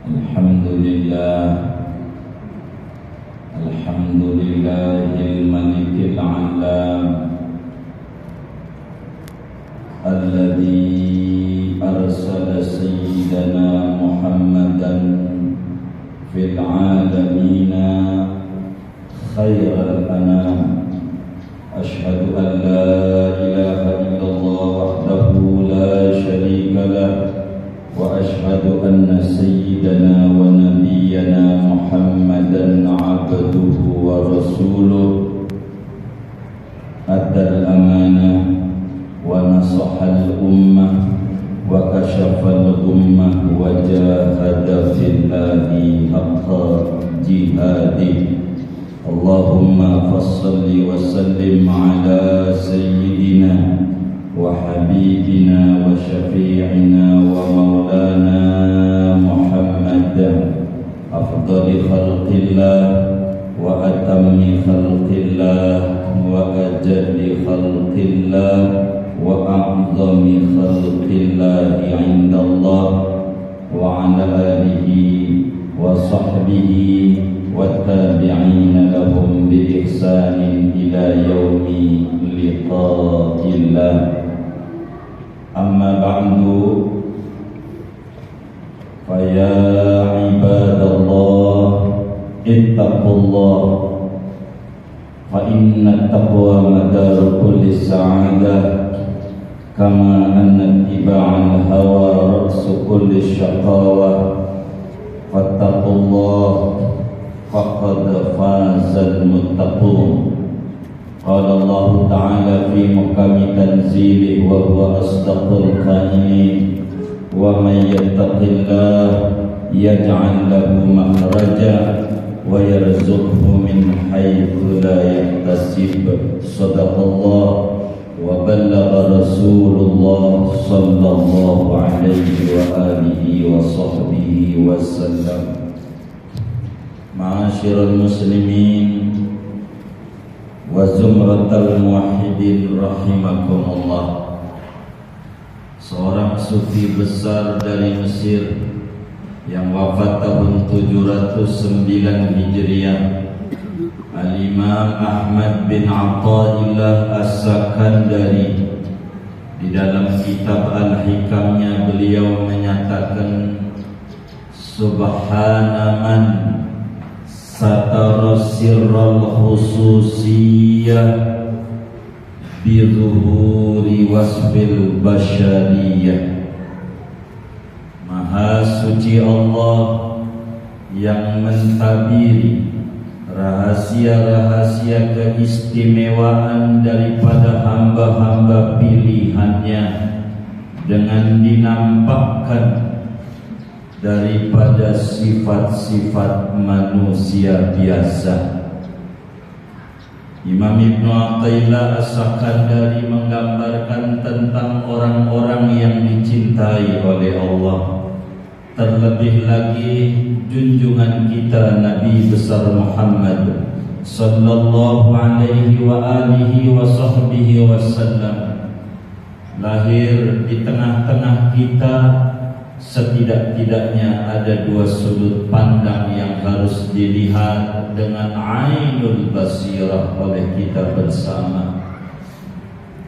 Alhamdulillahil malikil alam alladzi arsala sayyidana Muhammadan fil alamina khairal anam. Ashhadu an la ilaha illallah wahdahu la syarika lah wa ashhadu anna sayyidana wa nabiyyana Muhammadan abduhu wa rasuluh addal amanah wa nasahal ummah wa kashafal ummah wa jahada fillahi haqqa jihadi. Allahumma fassalli wa sallim ala sayyidina wa habibina wa syafi'ina wa maulana Muhammad afdali khalqillah wa atammi khalqillah wa ajali khalqillah wa a'zami khalqillah indallah wa ala alihi wa sahbihi wa tabi'ina lahum bi ihsanin ila yaumi liqa'illah. Amma ba'du, fa ya ibadallah ittaqullah fa inna taqwa madar kulli sa'adah kama anna ittiba'al hawa ra'su kulli syaqawah. Fattaqullah faqad fazal muttaqun. Qala Allah Ta'ala fi muhkami tanzilih wa huwa asdaqul qailin wa man yattaqillah yaj'al lahu makhraja wa yarzuqhu min haitsu la yahtasib. Shadaqallah wa ballagha Rasulullah sallallahu alaihi wa alihi wa sahbihi wa sallam. Ma'asyiral muslimin wa zumratal muwahhidin rahimakumullah. Seorang sufi besar dari Mesir yang wafat tahun 709 Hijriah, Al-Imam Ahmad bin Athaillah As-Sakandari, di dalam kitab Al-Hikamnya beliau menyatakan, Subhana man satara sirral khususiyah bizuhuri wasfil basyariyah. Maha suci Allah yang mentabiri rahasia-rahasia keistimewaan daripada hamba-hamba pilihannya dengan dinampakkan daripada sifat-sifat manusia biasa. Imam Ibn Athaillah As-Sakandari menggambarkan tentang orang-orang yang dicintai oleh Allah. Terlebih lagi junjungan kita Nabi besar Muhammad sallallahu alaihi wa alihi wa sahbihi wasallam lahir di tengah-tengah kita. Setidak-tidaknya ada dua sudut pandang yang harus dilihat dengan ainul basirah oleh kita bersama.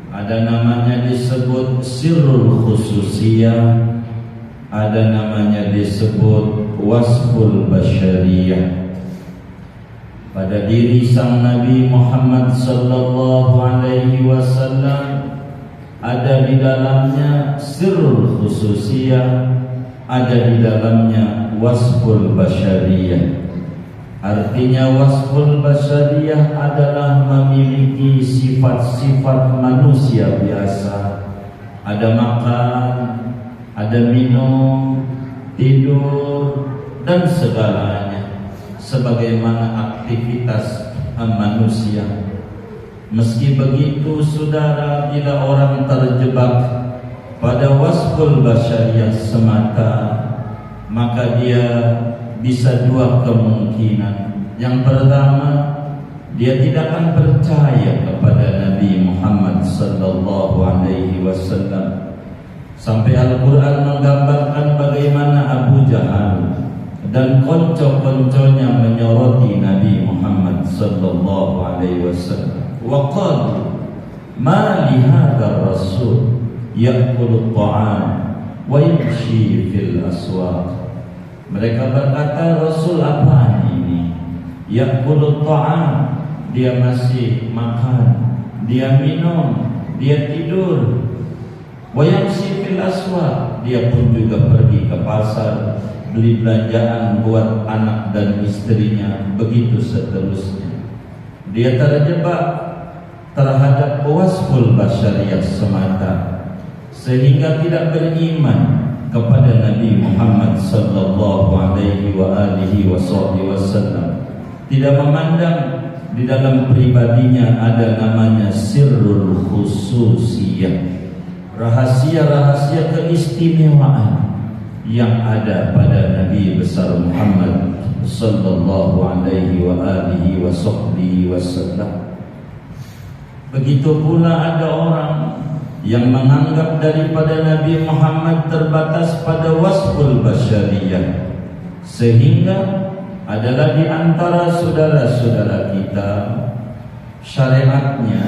Ada namanya disebut sirrul khususiyah, ada namanya disebut wasful basyariyah. Pada diri sang Nabi Muhammad sallallahu alaihi wasallam ada di dalamnya sirrul khususiyah, ada di dalamnya wasful basyariyah. Artinya wasful basyariyah adalah memiliki sifat-sifat manusia biasa. Ada makan, ada minum, tidur, dan segalanya sebagaimana aktivitas manusia. Meski begitu, saudara, bila orang terjebak pada wasful basyariyah semata, maka dia bisa dua kemungkinan. Yang pertama, dia tidak akan percaya kepada Nabi Muhammad sallallahu alaihi wasallam. Sampai Al-Quran menggambarkan bagaimana Abu Jahal dan konco-konconya menyoroti Nabi Muhammad sallallahu alaihi wasallam. Wa qalu ma li hadzal rasul ya'kulu at-ta'am wa yamshi fil aswaq. Mereka berkata, Rasul apa ini? Ya'kulu at-ta'am, dia masih makan, dia minum, dia tidur. Wa yamshi fil aswaq, dia pun juga pergi ke pasar, beli belanjaan buat anak dan istrinya, begitu seterusnya. Dia terjebak terhadap wasful basyariyah semata, sehingga tidak beriman kepada Nabi Muhammad sallallahu alaihi wa alihi wasallam. Tidak memandang di dalam pribadinya ada namanya sirrul khususiyah, rahasia-rahasia keistimewaan yang ada pada Nabi besar Muhammad sallallahu alaihi wa alihi wasallam. Begitu pula ada orang yang menganggap daripada Nabi Muhammad terbatas pada wasful basyariyah, sehingga adalah di antara saudara-saudara kita syariatnya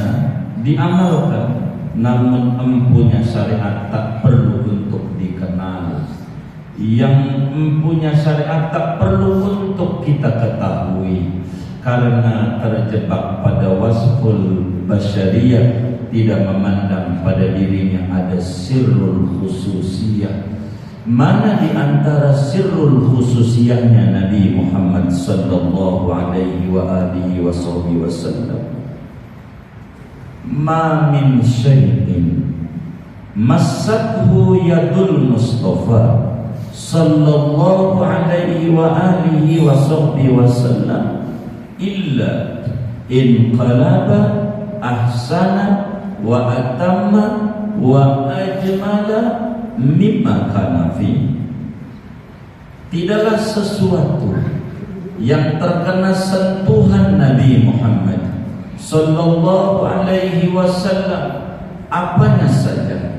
diamalkan, namun empunya syariat tak perlu untuk dikenal, yang empunya syariat tak perlu untuk kita ketahui, karena terjebak pada wasful basyariyah, tidak memandang pada dirinya ada sirrul khususiyah. Mana di antara sirrul khususiyahnya Nabi Muhammad sallallahu alaihi wa alihi wasallam? Ma min syai'in massathu yadul Mustafa sallallahu alaihi wa alihi wasallam illa inqalaba ahsana wa atamma wa ajmala mimma kana fi. Tidaklah sesuatu yang terkena sentuhan Nabi Muhammad sallallahu alaihi wasallam, apanya saja,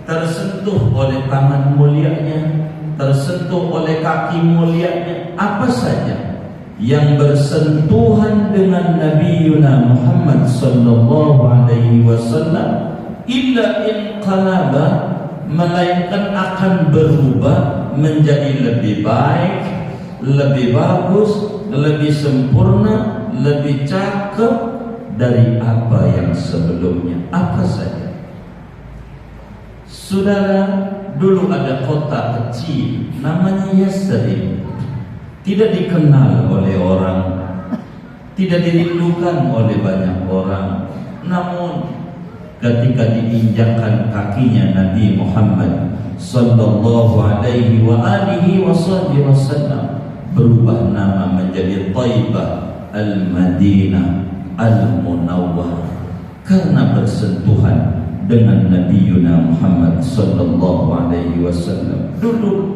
tersentuh oleh tangan mulianya, tersentuh oleh kaki mulianya, apa saja yang bersentuhan dengan Nabi Muhammad sallallahu alaihi wasallam, illa inqalaba, melainkan akan berubah menjadi lebih baik, lebih bagus, lebih sempurna, lebih cakep dari apa yang sebelumnya. Apa saja. Saudara, dulu ada kota kecil namanya Yasrib, tidak dikenal oleh orang, tidak dirindukan oleh banyak orang, namun ketika diinjakkan kakinya Nabi Muhammad sallallahu alaihi wa alihi wasallam, berubah nama menjadi Thaibah Al-Madinah Al-Munawwarah, karena bersentuhan dengan Nabi Muhammad sallallahu alaihi wasallam. Dulu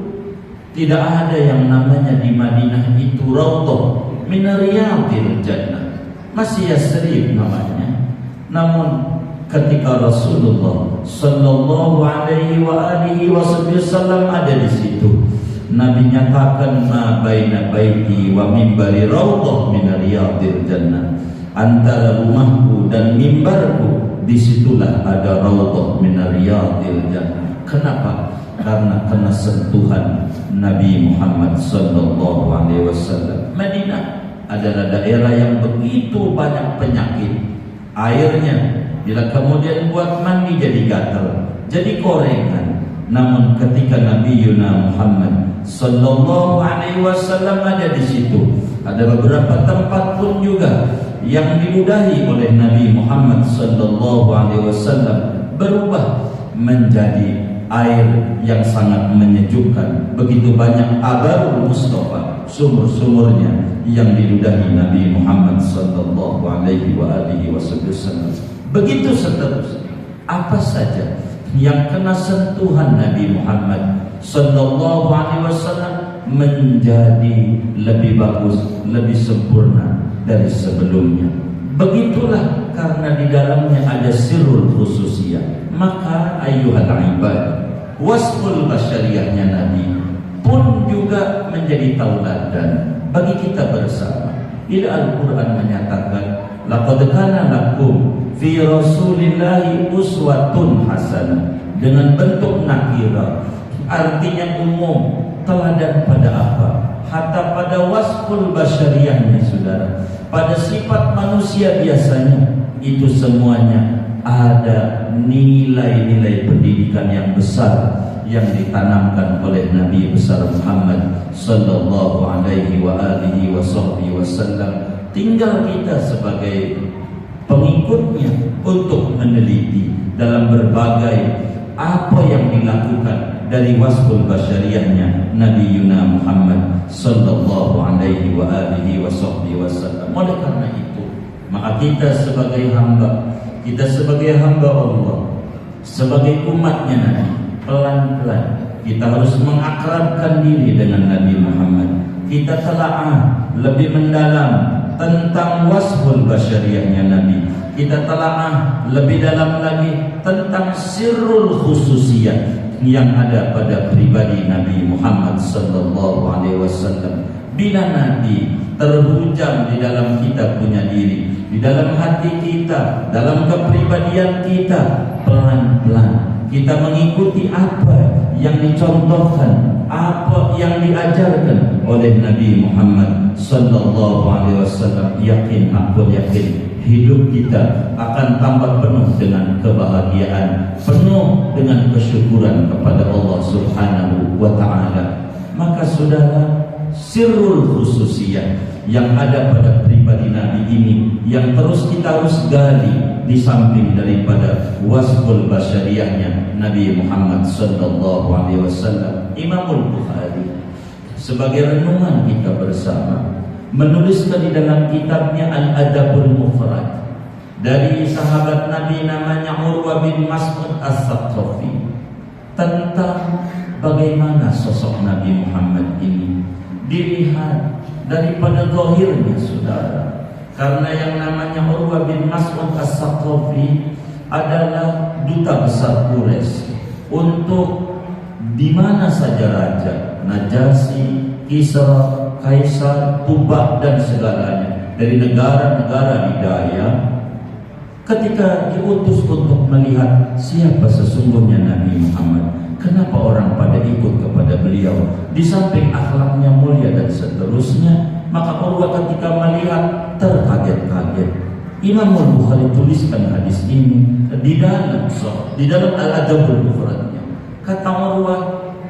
tidak ada yang namanya di Madinah itu Raudhah min Riyadil Jannah, masih Yasrib namanya. Namun ketika Rasulullah sallallahu alaihi wa alihi wasallam ada di situ, Nabi nyatakan, ma baina baiti wa mimbari raudhah min riyadil jannah, antara rumahku dan mimbarku disitulah ada raudhah min riyadil jannah. Kenapa? Karena kena sentuhan Nabi Muhammad sallallahu alaihi wasallam. Madinah adalah daerah yang begitu banyak penyakit, airnya bila kemudian buat mandi jadi gatal, jadi korengan. Namun ketika Nabi Muhammad sallallahu alaihi wasallam ada di situ, ada beberapa tempat pun juga yang diludahi oleh Nabi Muhammad sallallahu alaihi wasallam berubah menjadi air yang sangat menyejukkan. Begitu banyak abarul Mustafa, sumur-sumurnya yang diludahi Nabi Muhammad sallallahu alaihi wa alihi wasallam. Begitu seterusnya. Apa saja yang kena sentuhan Nabi Muhammad sallallahu alaihi wasallam menjadi lebih bagus, lebih sempurna dari sebelumnya. Begitulah karena di dalamnya ada sirrul khususiyah. Maka ayyuhal ibad, wasful basyariyahnya Nabi pun juga menjadi menjadi tauladan bagi kita bersama. Bila Al-Quran menyatakan, laqad kana lakum fi rasulillahi uswatun hasanah, dengan bentuk nakira, artinya umum, teladan pada apa? Hatta pada wasful basyariyahnya, saudara, pada sifat manusia biasanya, itu semuanya ada nilai-nilai pendidikan yang besar yang ditanamkan oleh Nabi besar Muhammad sallallahu alaihi wa alihi wasallam. Tinggal kita sebagai pengikutnya untuk meneliti dalam berbagai apa yang dilakukan dari wasful basyariyahnya Nabi Yuna Muhammad sallallahu alaihi wa alihi wasallam. Oleh karena itu, maka kita sebagai hamba Allah, sebagai umatnya Nabi, pelan-pelan kita harus mengakrabkan diri dengan Nabi Muhammad. Kita telaah lebih mendalam tentang wasful basyariyahnya Nabi. Kita telaah lebih dalam lagi tentang sirrul khususiyah yang ada pada pribadi Nabi Muhammad sallallahu alaihi wasallam. Bila Nabi terhujam di dalam kita punya diri, di dalam hati kita, dalam kepribadian kita, pelan-pelan kita mengikuti apa yang dicontohkan, apa yang diajarkan oleh Nabi Muhammad sallallahu alaihi wasallam. Aku yakin hidup kita akan tambah penuh dengan kebahagiaan, penuh dengan kesyukuran kepada Allah Subhanahu wa taala. Maka saudara, sirrul khususiyah yang ada pada pribadi Nabi ini yang terus kita harus gali, di samping daripada wasful basyariyahnya Nabi Muhammad sallallahu alaihi wasallam. Imamul Bukhari sebagai renungan kita bersama menuliskan di dalam kitabnya Al-Adabul Mufrad dari sahabat Nabi namanya Urwah bin Mas'ud As-Saqafi tentang bagaimana sosok Nabi Muhammad ini dilihat daripada zahirnya, saudara. Karena yang namanya Urwah bin Mas'ud As-Saqafi adalah duta besar Quraisy untuk di mana saja raja, Najasyi, Kisra, Kaisar, Tubak dan segalanya dari negara-negara didaya, ketika diutus untuk melihat siapa sesungguhnya Nabi Muhammad, kenapa orang pada ikut kepada beliau, di samping akhlaknya mulia dan seterusnya, maka Urwah ketika melihat terkaget-kaget. Imam Al-Bukhari tuliskan hadis ini di dalam Al-Adabul Mufradnya. Kata Urwah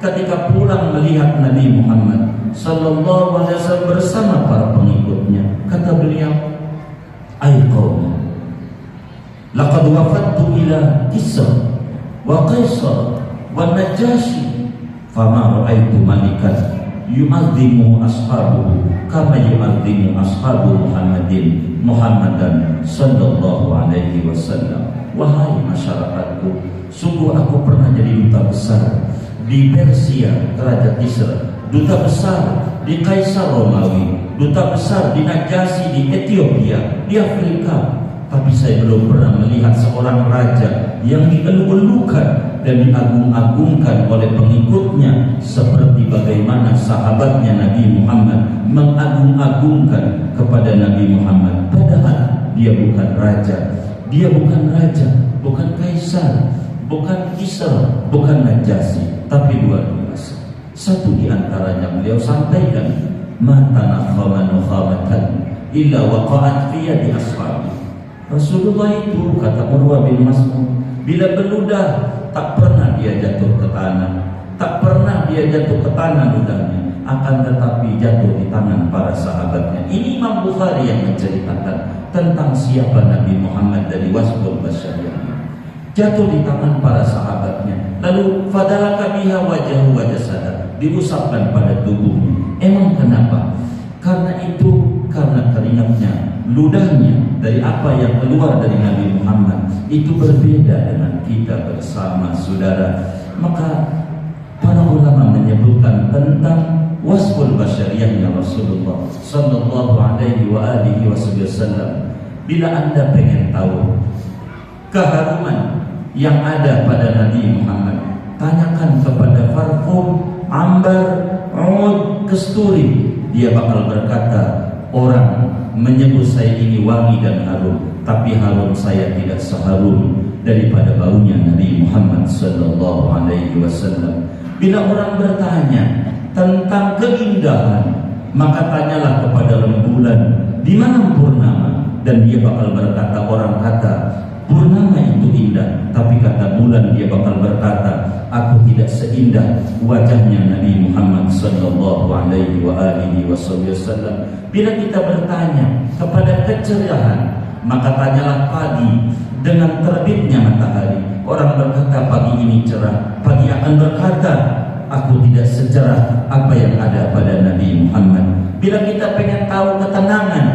ketika pulang melihat Nabi Muhammad sallallahu alaihi wasallam bersama para pengikutnya, kata beliau, "Ai qaum, laqad wafattu ila Kisra wa Kaisar wa Najasyi, fama ra'aitu malikan yu'azzimu ashabuhu kama yu'azzimu ashabu Muhammadan sallallahu alaihi wasallam." Wahai masyarakatku, sungguh aku pernah jadi duta besar di Persia, Raja Kisra, duta besar di Kaisar Romawi, duta besar di Najasyi di Ethiopia, di Afrika. Tapi saya belum pernah melihat seorang raja yang dielu-elukan dan diagung-agungkan oleh pengikutnya seperti bagaimana sahabatnya Nabi Muhammad mengagung-agungkan kepada Nabi Muhammad. Padahal dia bukan raja, bukan kaisar, bukan Kisra, bukan Najasyi, tapi luar biasa. Satu di antaranya beliau sampaikan, "Mata nakhama nukhamatan illa waqa'at fi yadi ashabi." Rasulullah itu, kata Urwah bin Mas'ud, bila beludah tak pernah dia jatuh ke tanah, ludahnya, akan tetapi jatuh di tangan para sahabatnya. Ini Imam Bukhari yang menceritakan tentang siapa Nabi Muhammad dari wasful basyariyahnya. Jatuh di tangan para sahabatnya, lalu fadalaka biha wajahu wa jasada, diusapkan pada tubuhnya. Emang kenapa? Karena keringatnya, ludahnya dari apa yang keluar dari Nabi Muhammad itu berbeda dengan kita bersama, saudara. Maka para ulama menyebutkan tentang wasful basyariyahnya Rasulullah sallallahu alaihi wa alihi wasallam. Bila Anda pengen tahu keharuman yang ada pada Nabi Muhammad, tanyakan kepada parfum, ambar, ud, kesturi, dia bakal berkata, orang menyebut saya ini wangi dan harum, tapi harum saya tidak seharum daripada baunya Nabi Muhammad sallallahu alaihi wasallam. Bila orang bertanya tentang keindahan, maka tanyalah kepada rembulan, di mana purnama? Dan dia bakal berkata, orang kata purnama itu indah, tapi kata bulan dia bakal berkata, aku tidak seindah wajahnya Nabi Muhammad sallallahu alaihi wasallam. Bila kita bertanya kepada kecerahan, maka tanyalah pagi dengan terbitnya matahari. Orang berkata pagi ini cerah, pagi akan berkata, aku tidak secerah apa yang ada pada Nabi Muhammad. Bila kita pengen tahu ketenangan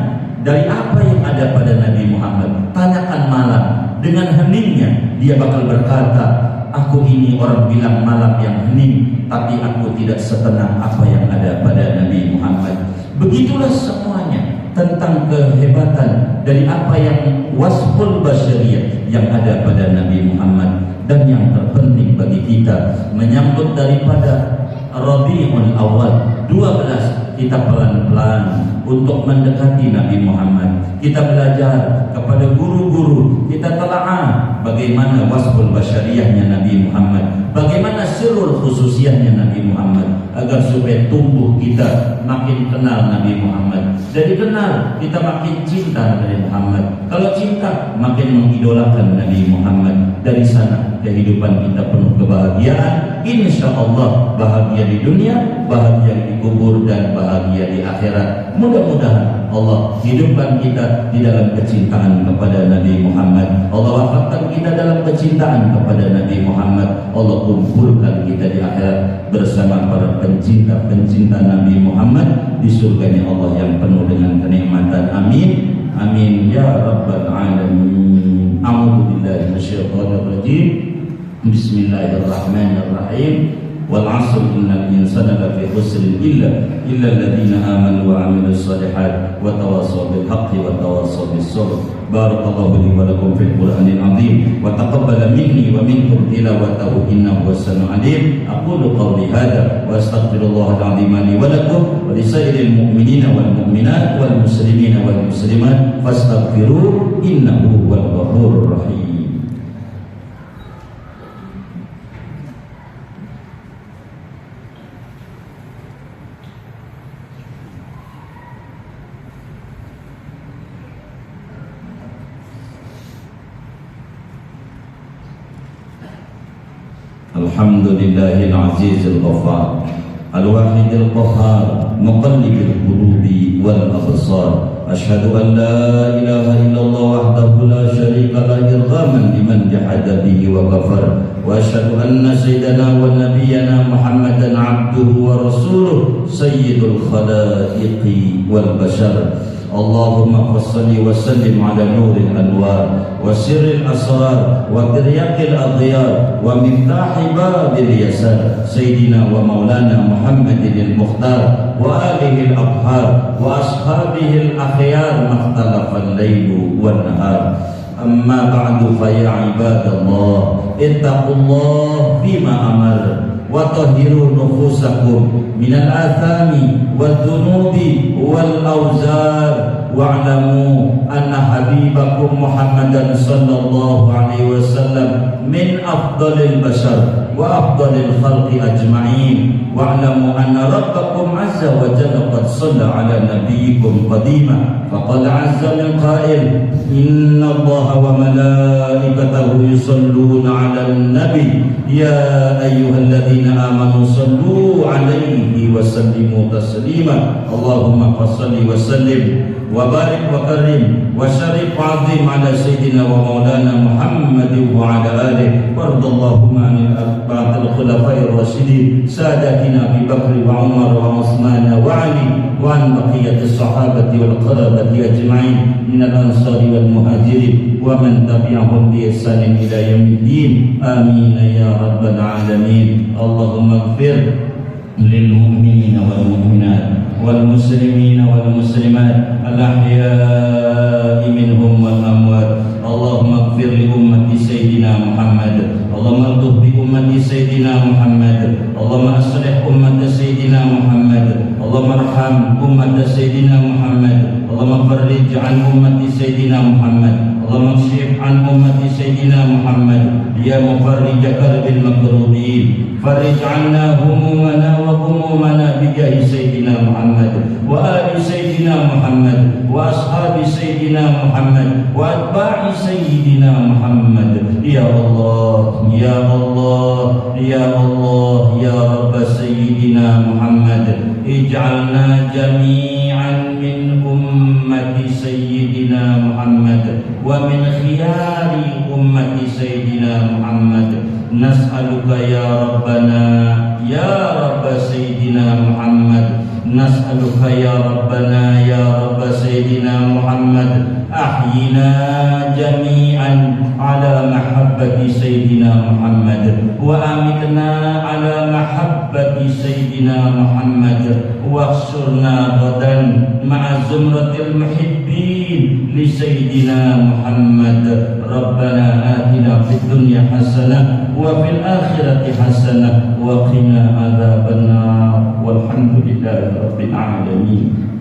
dari apa yang ada pada Nabi Muhammad, tanyakan malam. Dengan heningnya dia bakal berkata, aku ini orang bilang malam yang hening, tapi aku tidak setenang apa yang ada pada Nabi Muhammad. Begitulah semuanya tentang kehebatan dari apa yang wasful basyariyah yang ada pada Nabi Muhammad. Dan yang terpenting bagi kita menyambut daripada Rabiul Awal 12, kita pelan-pelan untuk mendekati Nabi Muhammad. Kita belajar kepada guru-guru, kita telaah bagaimana wasful basyariyahnya Nabi Muhammad, bagaimana sirrul khususiyahnya Nabi Muhammad, agar supaya tumbuh kita makin kenal Nabi Muhammad. Jadi kenal, kita makin cinta Nabi Muhammad. Kalau cinta, makin mengidolakan Nabi Muhammad. Dari sana kehidupan kita penuh kebahagiaan. Insya Allah bahagia di dunia, bahagia di kubur, dan bahagia di akhirat. Mudah-mudahan Allah hidupkan kita di dalam kecintaan kepada Nabi Muhammad. Allah wafatkan kita dalam kecintaan kepada Nabi Muhammad. Allah kumpulkan kita di akhirat bersama para pencinta-pencinta Nabi Muhammad di surganya Allah yang penuh dengan kenikmatan. Amin. Amin ya rabbal alamin. A'udzu billahi minasyaitonir rajim. Bismillahirrahmanirrahim. Wal 'asr innal insana lafi khusr illa alladziina aamanu wa 'amilus shalihaat wa tawassaw bil haqqi wa tawassaw bis sabr. Barakallahu li wa lakum fil Qur'anil 'azim wa taqabbala minni wa minkum tilawatahu innahu was-sami'ul 'alim. Aqulu qawli hadza wa astaghfirullahal 'azim li wa lakum wa lisairil mu'minina wal mu'minat wal muslimina wal muslimat fastaghfiruhu innahu huwal ghafurur rahim. Alhamdulillahil azizil ghaffar, al-wahidil qahhar, muqallibil qulubi wal absar. Asyhadu an la ilaha illallah wahdahu la syarika lah irghaman liman jahada bihi wa kafar. Wa asyhadu anna sayyidana wa nabiyyana Muhammadan abduhu wa rasuluh sayyidul khalaiqi wal bashar. Allahumma salli wa sallim ala nuril anwar wa sirril asrar wa tiryaqil adhyar wa miftahi babil yasar sayyidina wa maulana Muhammadin al-mukhtar wa alihi al-abhar wa ashabihi al-akhyar makhtalafa al-lailu wan nahar. Amma ba'du fa ya ibadallah ittaqullah fima amar wa tahhiru nufusakum minal athami wal dhunubi wal awzar wa'lamu anna habibakum Muhammadan sallallahu alaihi wasallam min afdalil bashar wa afdalil khalqi ajma'in. Wa'lamu anna rabbakum azza wa jalla qad shalla ala nabiyyikum qadima faqad azza min qa'il inna allaha wa malaikatahu yusalluna ala nabi ya ayyuhalladzina amanu sallu alaihi wa sallimu taslima. Allahumma salli wa sallim wa barik wa karim wa syarif azim ala sayyidina wa maulana Muhammadin wa ala alihi wardallahumma anil arba'atil khulafa'ir rasyidin sadatina Abi Bakr wa Umar wa Utsman wa Ali wa an baqiyatis sahabati wal qarabati ajma'in minal ansari wal muhajirin wa man tabi'ahum bi ihsanin ila yaumiddin. Amin ya rabbal alamin. Allahumma ighfir lil mu'minina wal mu'minat wal muslimina wal muslimat al-ahya'i minhum wal amwat. Allahumma ighfir li ummati sayyidina Muhammad. Allahumma ighfir bi ummati sayyidina Muhammad. Allahumma aslih ummati sayyidina Muhammad. اللهم ارحم أمة سيدنا محمد اللهم فرج عن أمة سيدنا محمد اللهم اكشف عن أمة سيدنا محمد يا مفرج كرب المكروبين فرج عنا همومنا وغمومنا بجاه سيدنا محمد وآل سيدنا محمد وأصحاب سيدنا محمد وأتباع سيدنا محمد يا الله يا الله يا الله يا رب سيدنا محمد اجعلنا جميعا من أمة سيدنا محمد ومن خيار أمة سيدنا محمد نسألك يا ربنا يا رب سيدنا محمد نسألك يا ربنا يا رب سيدنا محمد أحينا جميعا على محبة سيدنا محمد وأمتنا على محبة سيدنا محمد واحشرنا غدا مع زمرة المحبين لسيدنا محمد ربنا آتنا في الدنيا حسنة وفي الآخرة حسنة وقنا عذاب النار والحمد لله رب العالمين.